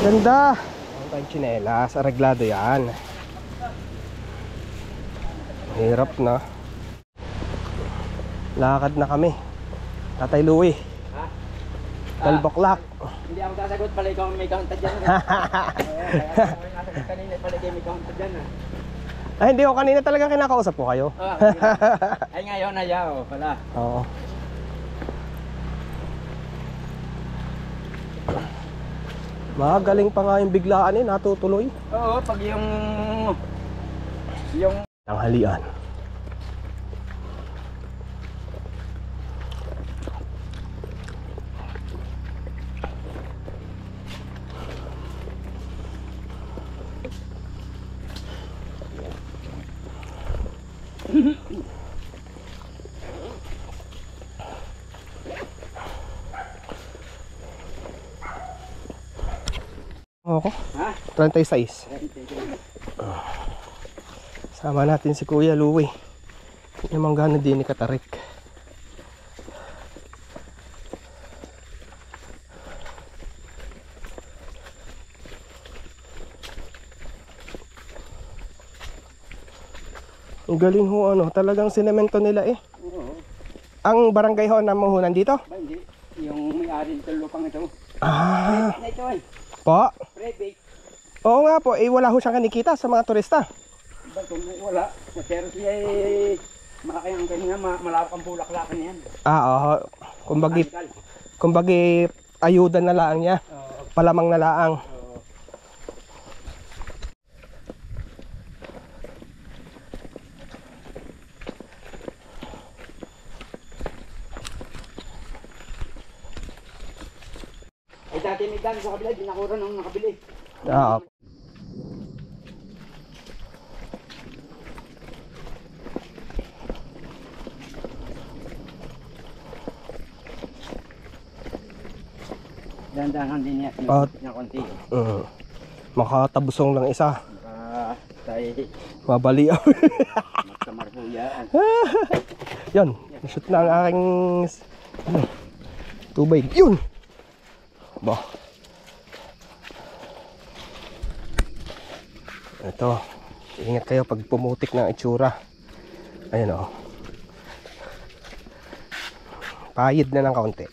Ganda. Ang tayong tsinelas, areglado yan. Hirap na. Lakad na kami. Tatay Louie. 12 o'clock. Hindi ako sasagot, pala ikaw may counter dyan. Kanina pala kayo may counter dyan. Ay, hindi ko kanina talagang kinakausap ko kayo. Ay ngayon, ayaw pala. Oo. Magaling pa nga yung biglaan eh, natutuloy. Oo, pag yung Tanghalian. Ako? Ha? 36. Sama natin si Kuya Louie. Yung manggana din ni Katarik. Ang galing ho, ano, talagang sinemento nila eh. Oo. Ang barangay ho na mahunan dito? Ba, hindi. Yung may-ari ng lupang ito. Ah, Na ito eh. po. Private. Oo nga po, eh wala ho siyang kinikita sa mga turista. Ba, kung wala. Pero siya eh, malaki ang kanya, malawak ang bulaklakan yan. Ah, oo. Kumbagi ayuda na lang niya. Oo. Palamang na laang. Oo. Eh dati may dami sa kabila, di nakura nung nakabili. Oo. Dandahan din niya, At- niya konti. Makatabusong lang isa. Tayo Mabaliaw. magkamarhuyaan. Yan, nashoot na ang aking ano, tubig. Yun! Ba. Ito, ingat kayo pag pumutik ng itsura. Ayan o. Payid na ng kaunti.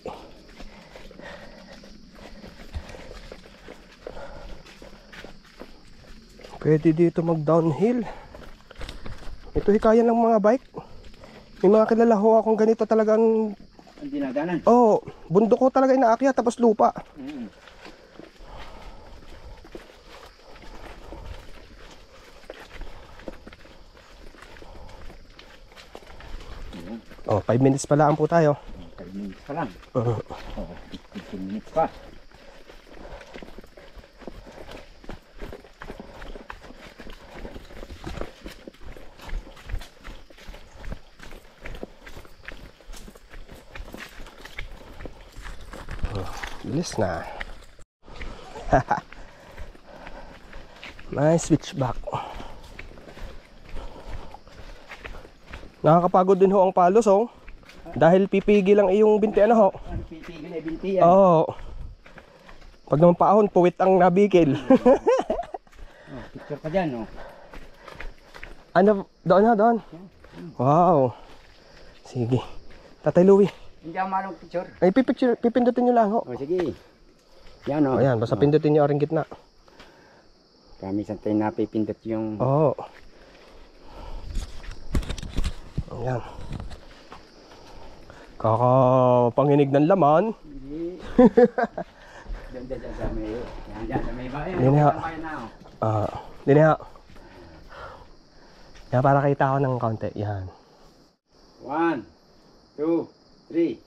Pwede dito mag downhill. Ito hikayan ng mga bike. May mga kilala ho akong ganito talagang Ang dinadanan. oh, bundok ko talaga inaakyat tapos lupa. Oh, 5 minutes pa lang po tayo. 5 minutes pa lang. Oo, 15 minutes pa. Bilis na. May switchback. Nakakapagod din ho ang palos oh. Dahil pipigil lang iyong binti ano ho. Ano pipigil ay binti yan? Oo. Pag naman paahon, puwit ang nabikil. Oh, picture pa dyan, oh. Ano, doon na, doon. Wow. Sige. Tatay Louie. Hindi ako malong picture. Ay, pipindutin nyo lang ho. Oh, sige. Yan, oh. Ayan, basta pindutin nyo ang gitna. Kami sa tayo napipindot yung... Oo. Ayan. Kakapanginig ng laman. Hindi. Diyan sa may... Diyan sa may bayan. Hindi na. Bayan na, oh. Hindi na. Yan, para kita ko ng kaunti. Yan. 1, 2, 3.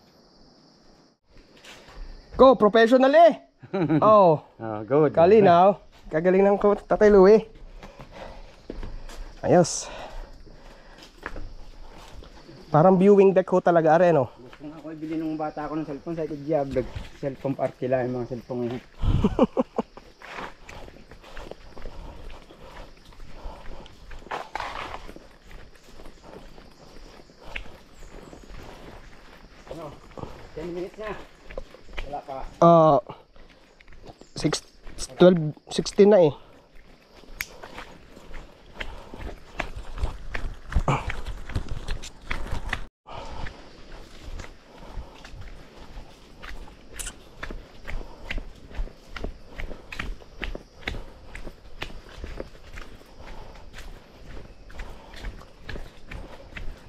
Go, professional eh. Oh, Oh, good. kalinaw. Kagaling ng Tatay Louie. Ayos. Parang viewing deck ho talaga are no. Gusto nga ako ibili ng bata ako ng cellphone sa Diablo. Cellphone party lang yung mga cellphone ngayon. Ano? 10 minutes na. Wala pa. 6 12:16 na eh.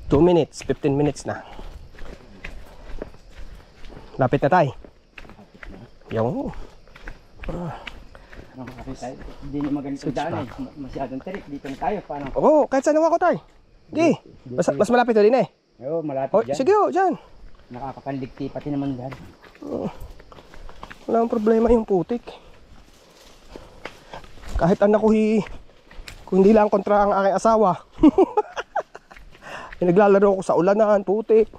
Two minutes, 15 minutes na. Lapit na tayo. Yung Ano kasi tayo? Hindi naman ganito daan eh. Masyadong tarik. Dito na tayo. Paano? oo, kahit saan ako tayo. Di, mas malapit ulit na eh. Oo, malapit Oh, dyan. sige oh, dyan. Nakakapanligti pati naman dyan. Wala akong problema yung putik. Kahit anak ko kung hindi lang kontra ang aking asawa. Naglalaro ko sa ulanan, putik.